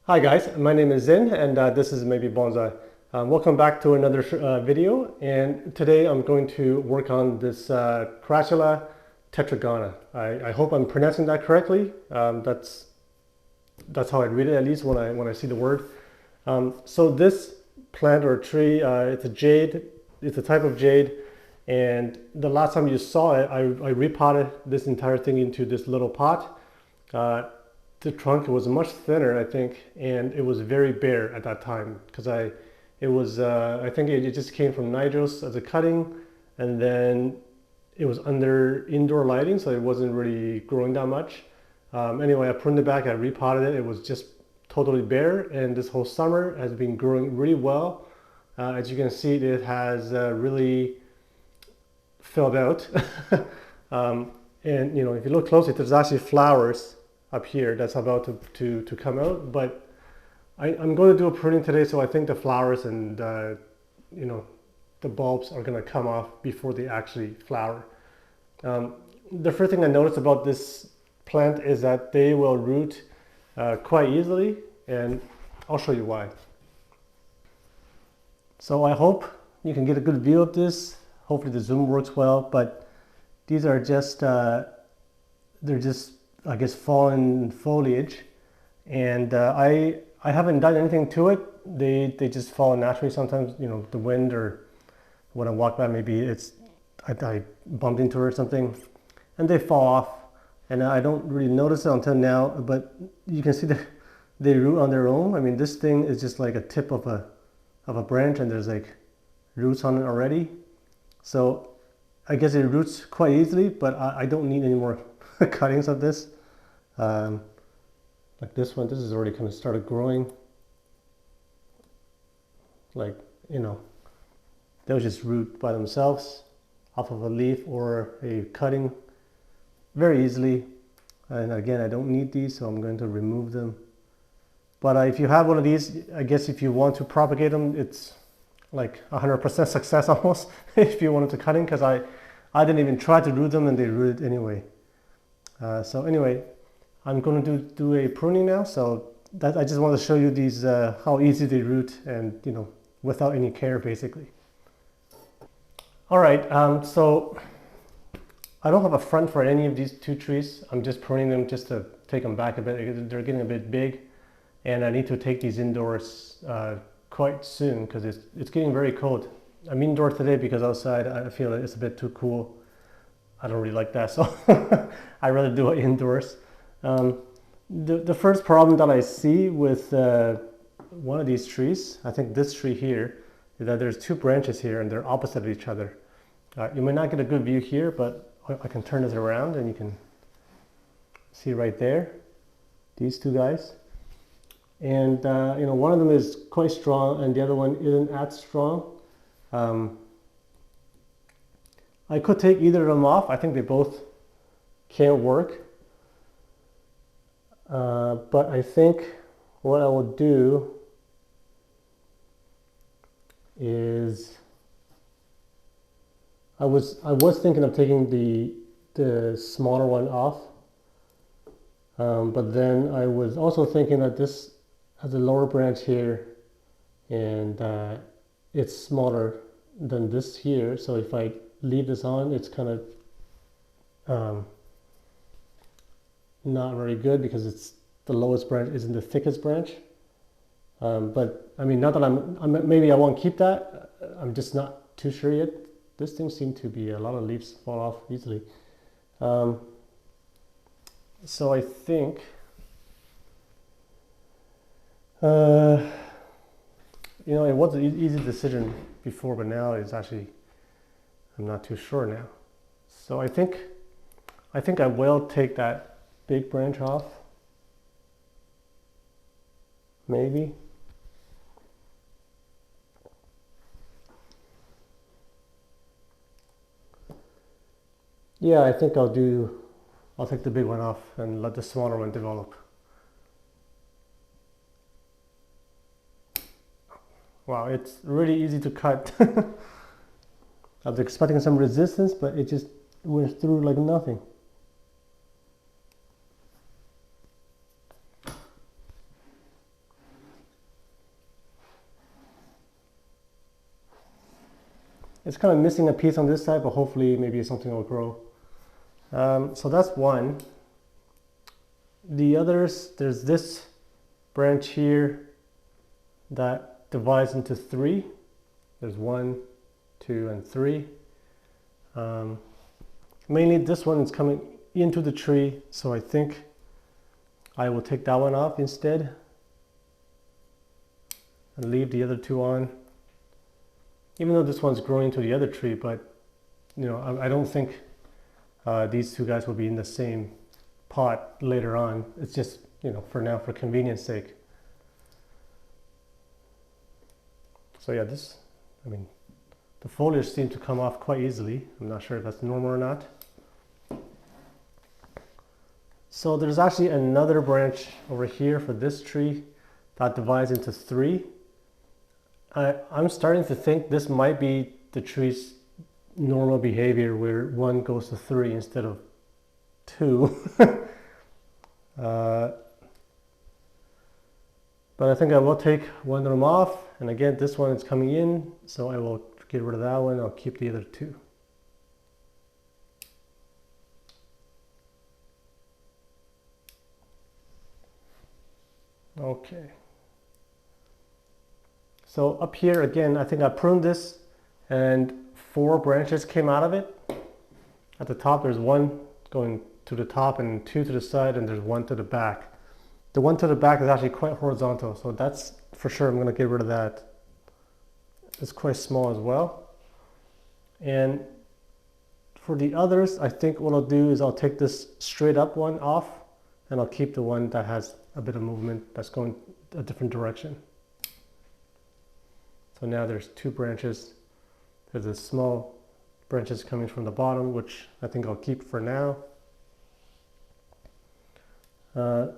Hi guys, my name is Zin and this is Maybe Bonsai. Welcome back to another video, and today I'm going to work on this Crassula tetragona. I hope I'm pronouncing that correctly. That's how I read it, at least when I see the word. So this plant or tree, it's a jade. It's a type of jade, and the last time you saw it, I repotted this entire thing into this little pot. The trunk was much thinner, I think, and it was very bare at that time because I think it just came from Nigros as a cutting, and then it was under indoor lighting, so it wasn't really growing that much. Anyway, I pruned it back, I repotted it. It was just totally bare, and this whole summer has been growing really well. As you can see, it has really filled out. And if you look closely, there's actually flowers up here that's about to come out, but I'm going to do a pruning today, so I think the flowers and the bulbs are going to come off before they actually flower. The first thing I noticed about this plant is that they will root quite easily, and I'll show you why. So I hope you can get a good view of this. Hopefully the zoom works well, but these are just they're just, I guess, fallen foliage, and I haven't done anything to it. They just fall naturally. Sometimes, the wind, or when I walk by, maybe I bumped into it or something, and they fall off, and I don't really notice it until now. But you can see that they root on their own. I mean, this thing is just like a tip of a branch, and there's like roots on it already. So I guess it roots quite easily, but I don't need any more cuttings of this. Like this one, this is already kind of started growing. Like, they'll just root by themselves off of a leaf or a cutting very easily. And again, I don't need these, so I'm going to remove them. But if you have one of these, I guess if you want to propagate them, it's like 100% success almost if you wanted to cut in, because I didn't even try to root them and they rooted anyway. So anyway, I'm going to do a pruning now. So that I just want to show you these how easy they root, and without any care, basically. All right, so I don't have a front for any of these two trees. I'm just pruning them just to take them back a bit. They're getting a bit big, and I need to take these indoors quite soon because it's getting very cold. I'm indoors today because outside I feel like it's a bit too cool. I don't really like that, so I'd rather do it indoors. The first problem that I see with one of these trees, I think this tree here, is that there's two branches here and they're opposite of each other. You may not get a good view here, but I can turn this around and you can see right there, these two guys. And one of them is quite strong and the other one isn't as strong. I could take either of them off. I think they both can work. But I think what I will do is I was thinking of taking the smaller one off, but then I was also thinking that this has a lower branch here, and it's smaller than this here. So if I leave this on, it's kind of not very good because it's the lowest branch isn't the thickest branch. But I mean, not that maybe I won't keep that. I'm just not too sure yet. This thing seemed to be a lot of leaves fall off easily. So I think it was an easy decision before, but now it's actually, I'm not too sure now. So I think I will take that big branch off, maybe. Yeah, I think I'll take the big one off and let the smaller one develop. Wow, it's really easy to cut. I was expecting some resistance, but it just went through like nothing. it's kind of missing a piece on this side, but hopefully maybe something will grow. So that's one. The others, there's this branch here that divides into three. There's 1, 2, and 3. Mainly this one is coming into the tree, so I think I will take that one off instead and leave the other two on. Even though this one's growing into the other tree, but you know, I don't think these two guys will be in the same pot later on. It's just, you know, for now, for convenience sake. So yeah, this, I mean, the foliage seems to come off quite easily. I'm not sure if that's normal or not. So there's actually another branch over here for this tree that divides into 3. I'm starting to think this might be the tree's normal behavior, where 1 goes to 3 instead of 2. But I think I will take one of them off, and again this one is coming in, so I will get rid of that one. I'll keep the other 2. Okay. So up here again, I think I pruned this and 4 branches came out of it. At the top there's 1 going to the top and 2 to the side, and there's 1 to the back. The one to the back is actually quite horizontal, so that's for sure I'm going to get rid of that. It's quite small as well. And for the others, I think what I'll do is I'll take this straight up one off, and I'll keep the one that has a bit of movement that's going a different direction. So now there's 2 branches. There's the small branches coming from the bottom, which I think I'll keep for now.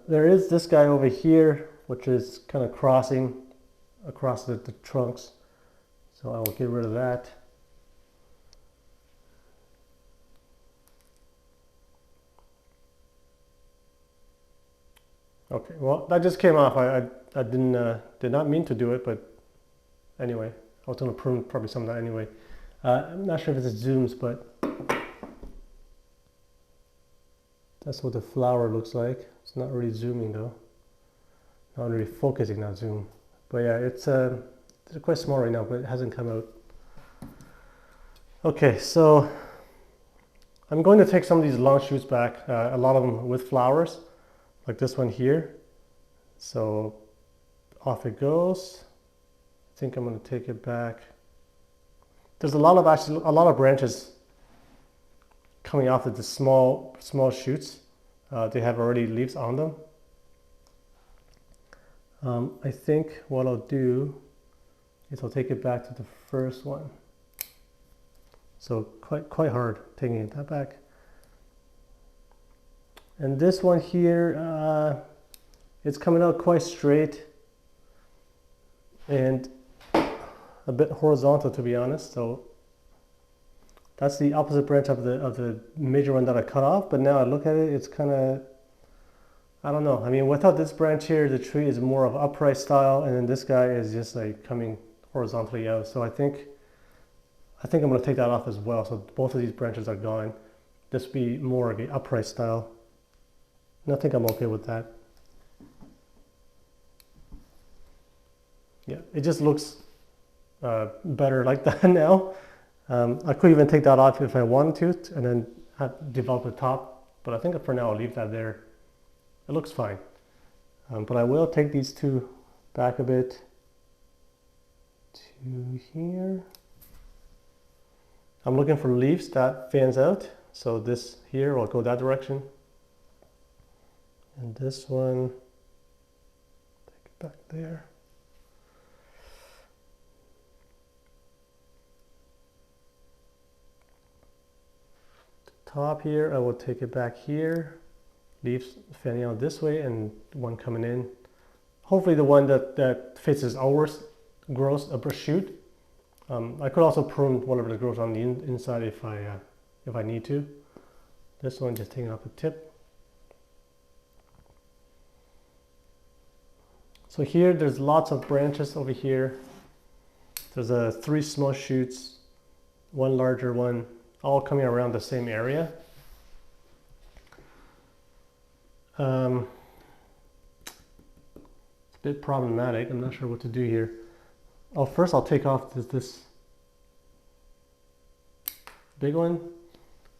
There is this guy over here, which is kind of crossing across the trunks. So I will get rid of that. Okay, well, that just came off. I did not mean to do it, but anyway, I was going to prune probably some of that anyway. I'm not sure if it zooms, but that's what the flower looks like. It's not really zooming though. Not really focusing, not zoom. But yeah, it's quite small right now, but it hasn't come out. Okay, so I'm going to take some of these long shoots back, a lot of them with flowers, like this one here. So off it goes. I think I'm going to take it back. There's a lot of branches coming off of the small shoots. They have already leaves on them. I think what I'll do is I'll take it back to the first one. So quite hard taking that back. And this one here, it's coming out quite straight and a bit horizontal, to be honest. So that's the opposite branch of the major one that I cut off. But now I look at it, it's kind of, I don't know. I mean, without this branch here, the tree is more of upright style, and then this guy is just like coming horizontally out. So I think I'm going to take that off as well. So both of these branches are gone. This will be more of the upright style. And I think I'm okay with that. Yeah, it just looks better like that now. I could even take that off if I wanted to, and then develop the top. But I think for now I'll leave that there. It looks fine. But I will take these 2 back a bit to here. I'm looking for leaves that fans out. So this here will go that direction. And this one, take it back there. The top here, I will take it back here. Leaves fanning out this way and one coming in. Hopefully the one that faces outwards grows a shoot. I could also prune whatever that grows on the inside if I need to. This one just taking off the tip. So here there's lots of branches over here. There's 3 small shoots. one larger one, all coming around the same area. It's a bit problematic. I'm not sure what to do here. Oh, first I'll take off this big one.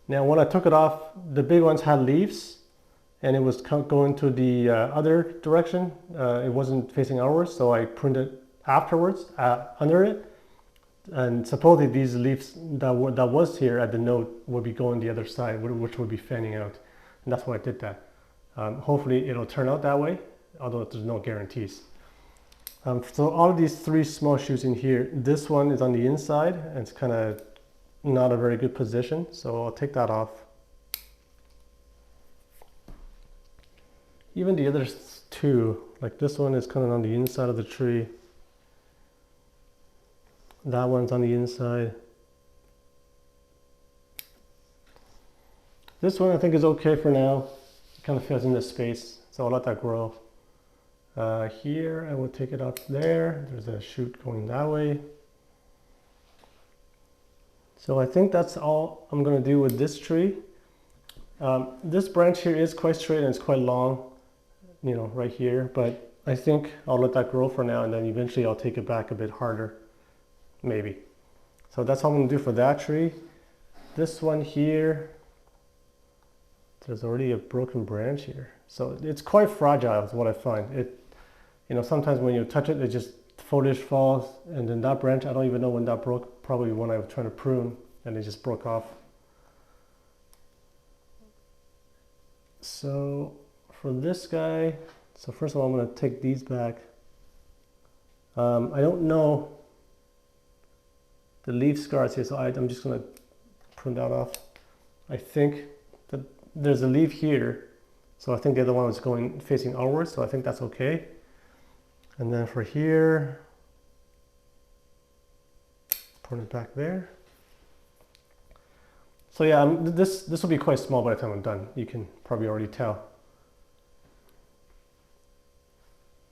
Now when I took it off, the big ones had leaves and it was going to the other direction. It wasn't facing outwards, so I pruned it afterwards, under it. And supposedly these leaves that was here at the node would be going the other side, which would be fanning out. And that's why I did that. Hopefully it'll turn out that way, although there's no guarantees. So all of these three small shoots in here, this one is on the inside and it's kind of not a very good position. So I'll take that off. Even the other two, like this one is kind of on the inside of the tree. That one's on the inside. This one I think is okay for now. It kind of fills in the space, so I'll let that grow. Here I will take it off there. There's a shoot going that way. So I think that's all I'm going to do with this tree. This branch here is quite straight and it's quite long, you know, right here, but I think I'll let that grow for now and then eventually I'll take it back a bit harder, maybe. So that's all I'm going to do for that tree. This one here, there's already a broken branch here. So it's quite fragile is what I find. You know, sometimes when you touch it, it just foliage falls, and then that branch, I don't even know when that broke, probably when I was trying to prune and it just broke off. So for this guy, so first of all, I'm going to take these back. I don't know the leaf scars here, so I'm just going to prune that off. I think that there's a leaf here, so I think the other one was going facing outwards, so I think that's okay. And then for here, prune it back there. So yeah, this will be quite small by the time I'm done. You can probably already tell.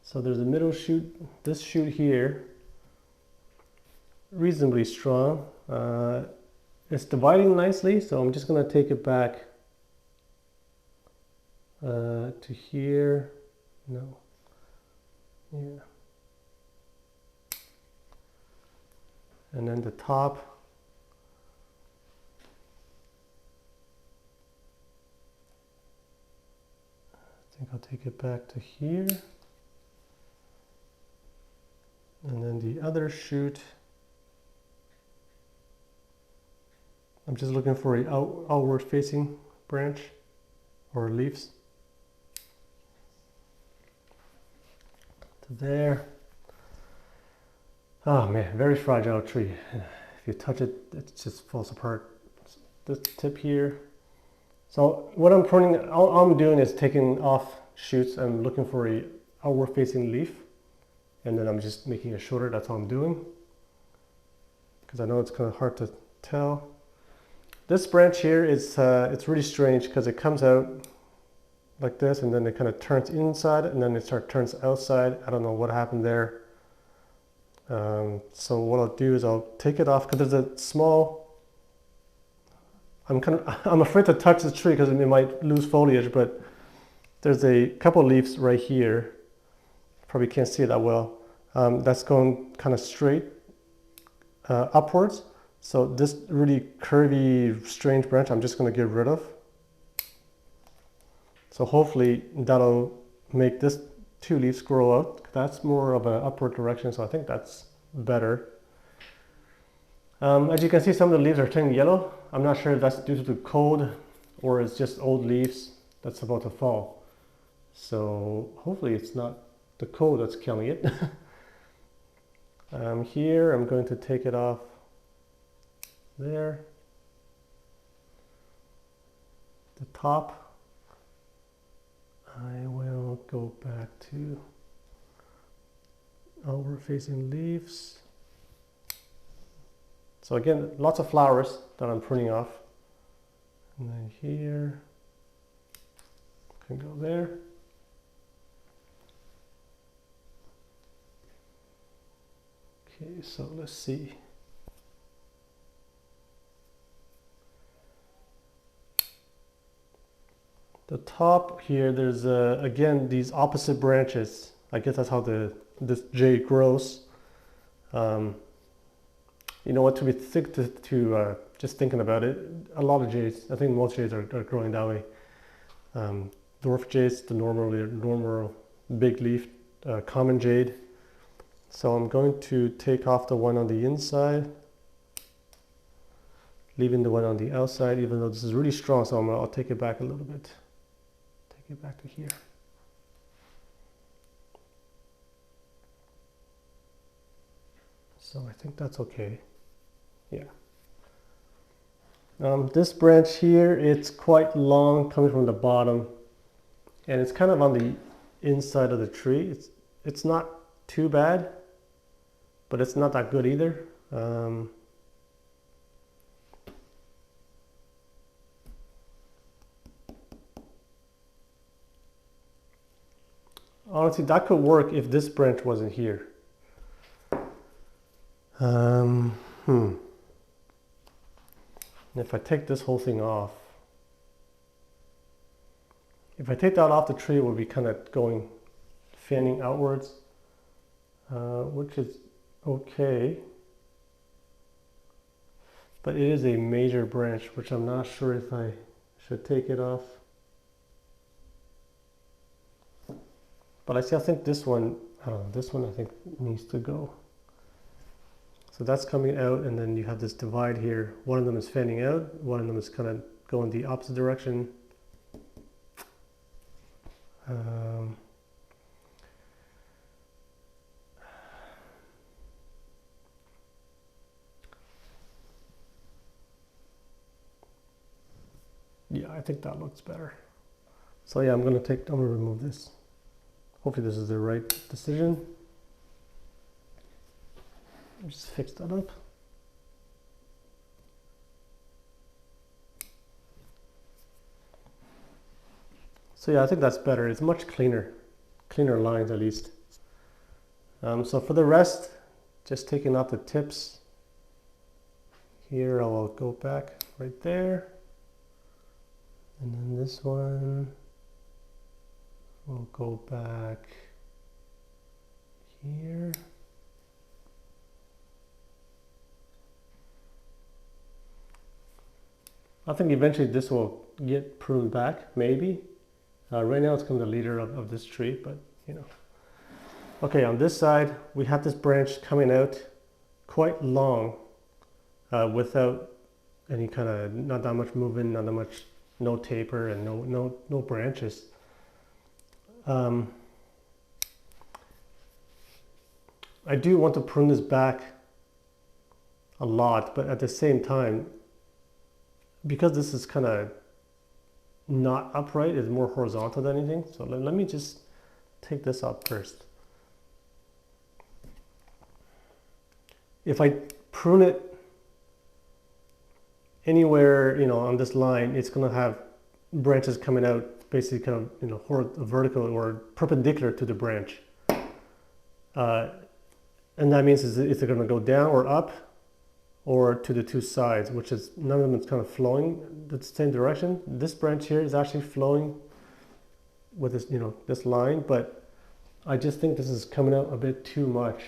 So there's a middle shoot, this shoot here, reasonably strong. It's dividing nicely, so I'm just going to take it back to here. No. Yeah. And then the top. I think I'll take it back to here. And then the other shoot. I'm just looking for an outward facing branch or leaves. To there. Oh man, very fragile tree. If you touch it, it just falls apart. This tip here. So what I'm pruning, all I'm doing is taking off shoots and looking for a outward facing leaf. And then I'm just making it shorter, that's all I'm doing. Because I know it's kind of hard to tell. This branch here is it's really strange because it comes out like this and then it kind of turns inside and then it turns outside. I don't know what happened there. So what I'll do is I'll take it off because there's a small, I'm afraid to touch the tree because it might lose foliage, but there's a couple leaves right here. Probably can't see it that well. That's going kind of straight upwards. So this really curvy, strange branch, I'm just going to get rid of. So hopefully that'll make this two leaves grow out. That's more of an upward direction, so I think that's better. As you can see, some of the leaves are turning yellow. I'm not sure if that's due to the cold or it's just old leaves that's about to fall. So hopefully it's not the cold that's killing it. Here I'm going to take it off there. The top, I will go back to outward facing leaves. So again, lots of flowers that I'm pruning off. And then here, can go there. Okay, so let's see. The top here, there's again these opposite branches. I guess that's how this jade grows. You know what, to be thick to just thinking about it, a lot of jades, I think most jades are growing that way. Dwarf jades, the normal big leaf, common jade. So I'm going to take off the one on the inside, leaving the one on the outside, even though this is really strong, so I'll take it back a little bit. Take it back to here. So I think that's okay. Yeah. This branch here, it's quite long coming from the bottom, and it's kind of on the inside of the tree. It's not too bad, but it's not that good either. Honestly, that could work if this branch wasn't here. If I take this whole thing off, if I take that off the tree, it will be kind of going, fanning outwards, which is okay. But it is a major branch, which I'm not sure if I should take it off. But I think this one, this one I think needs to go. So that's coming out, and then you have this divide here. One of them is fanning out, one of them is kind of going the opposite direction. Yeah, I think that looks better. So yeah, I'm gonna remove this. Hopefully this is the right decision. Just fix that up. So yeah, I think that's better. It's much cleaner lines at least. So for the rest, just taking off the tips. Here I'll go back right there. And then this one, we'll go back here. I think eventually this will get pruned back, maybe. Right now it's kind of the leader of this tree, but you know. Okay, on this side, we have this branch coming out quite long without any kind of, not that much movement, not that much, no taper and no branches. I do want to prune this back a lot, but at the same time, because this is kind of not upright, it's more horizontal than anything. So let me just take this up first. If I prune it anywhere, you know, on this line, it's going to have branches coming out basically kind of, you know, vertical or perpendicular to the branch. And that means it's either going to go down or up, or to the two sides, which is, none of them is kind of flowing the same direction. This branch here is actually flowing with this, you know, this line, but I just think this is coming out a bit too much.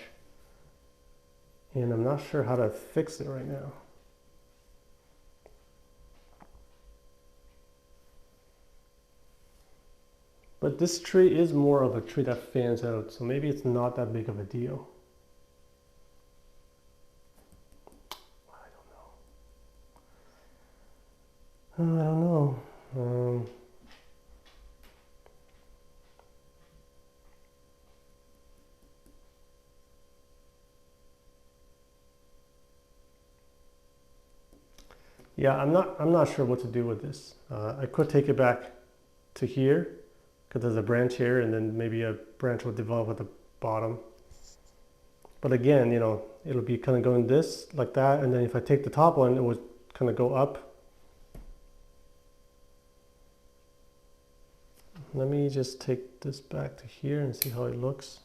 And I'm not sure how to fix it right now. But this tree is more of a tree that fans out, so maybe it's not that big of a deal. I don't know. Yeah, I'm not sure what to do with this. I could take it back to here, because there's a branch here, and then maybe a branch will develop at the bottom. But again, you know, it'll be kind of going this, like that, and then if I take the top one, it would kind of go up. Let me just take this back to here and see how it looks.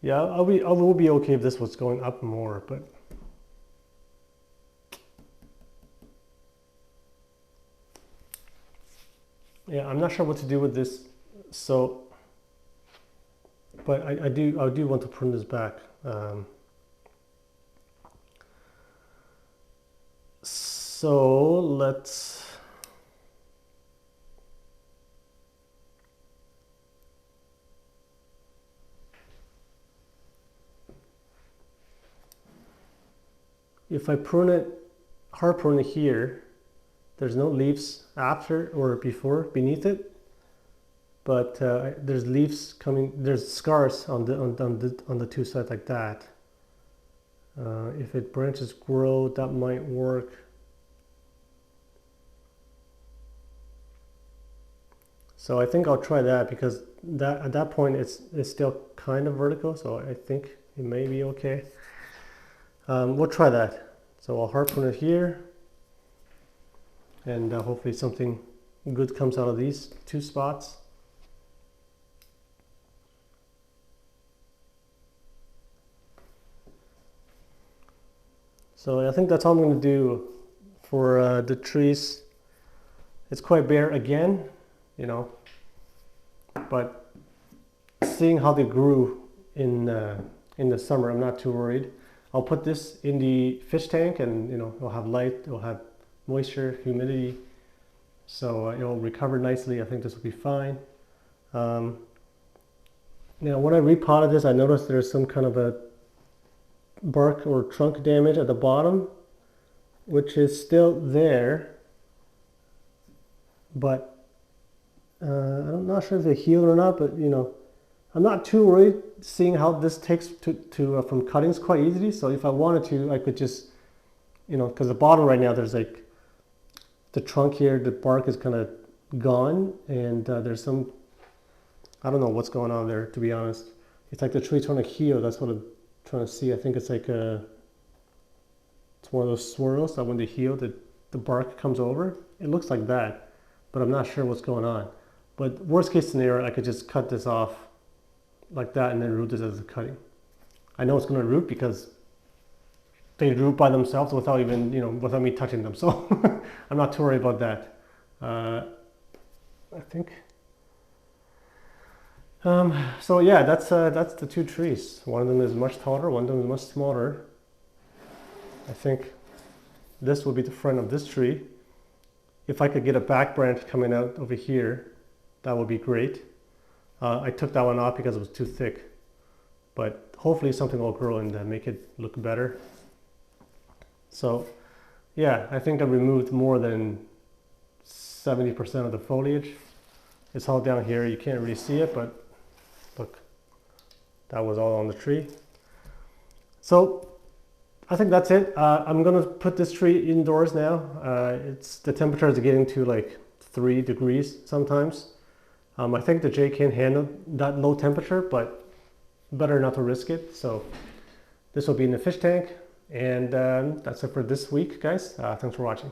Yeah, I will be okay if this was going up more, but yeah, I'm not sure what to do with this. So, but I do want to prune this back. So let's. If I prune it, hard prune it here, there's no leaves after or before beneath it, but there's leaves coming. There's scars on the two sides like that. If it branches grow, that might work. So I think I'll try that because that at that point it's still kind of vertical, so I think it may be okay. We'll try that. So I'll hard prune it here, and hopefully something good comes out of these two spots. So I think that's all I'm going to do for the trees. It's quite bare again, you know, but seeing how they grew in the summer, I'm not too worried. I'll put this in the fish tank, and you know, it'll have light, it'll have moisture, humidity, so it'll recover nicely. I think this will be fine. Now when I repotted this, I noticed there's some kind of a bark or trunk damage at the bottom, which is still there, but I'm not sure if they healed or not, but you know, I'm not too worried, seeing how this takes from cuttings quite easily. So if I wanted to, I could just, you know, because the bottom right now, there's like the trunk here, the bark is kind of gone, and there's some, I don't know what's going on there, to be honest. It's like the tree trying to heal. That's what I'm trying to see. I think it's like it's one of those swirls that when they heal, the bark comes over. It looks like that, but I'm not sure what's going on. But worst case scenario, I could just cut this off like that and then root this as a cutting. I know it's going to root because they root by themselves without even, you know, without me touching them. So I'm not too worried about that. I think. So yeah, that's the two trees. One of them is much taller, one of them is much smaller. I think this will be the front of this tree. If I could get a back branch coming out over here, that would be great. I took that one off because it was too thick, but hopefully something will grow and make it look better. So yeah, I think I removed more than 70% of the foliage. It's all down here. You can't really see it, but look, that was all on the tree. So I think that's it. I'm gonna put this tree indoors now. The temperatures are getting to like 3 degrees sometimes. I think the J can handle that low temperature, but better not to risk it. So this will be in the fish tank, and that's it for this week, guys. Thanks for watching.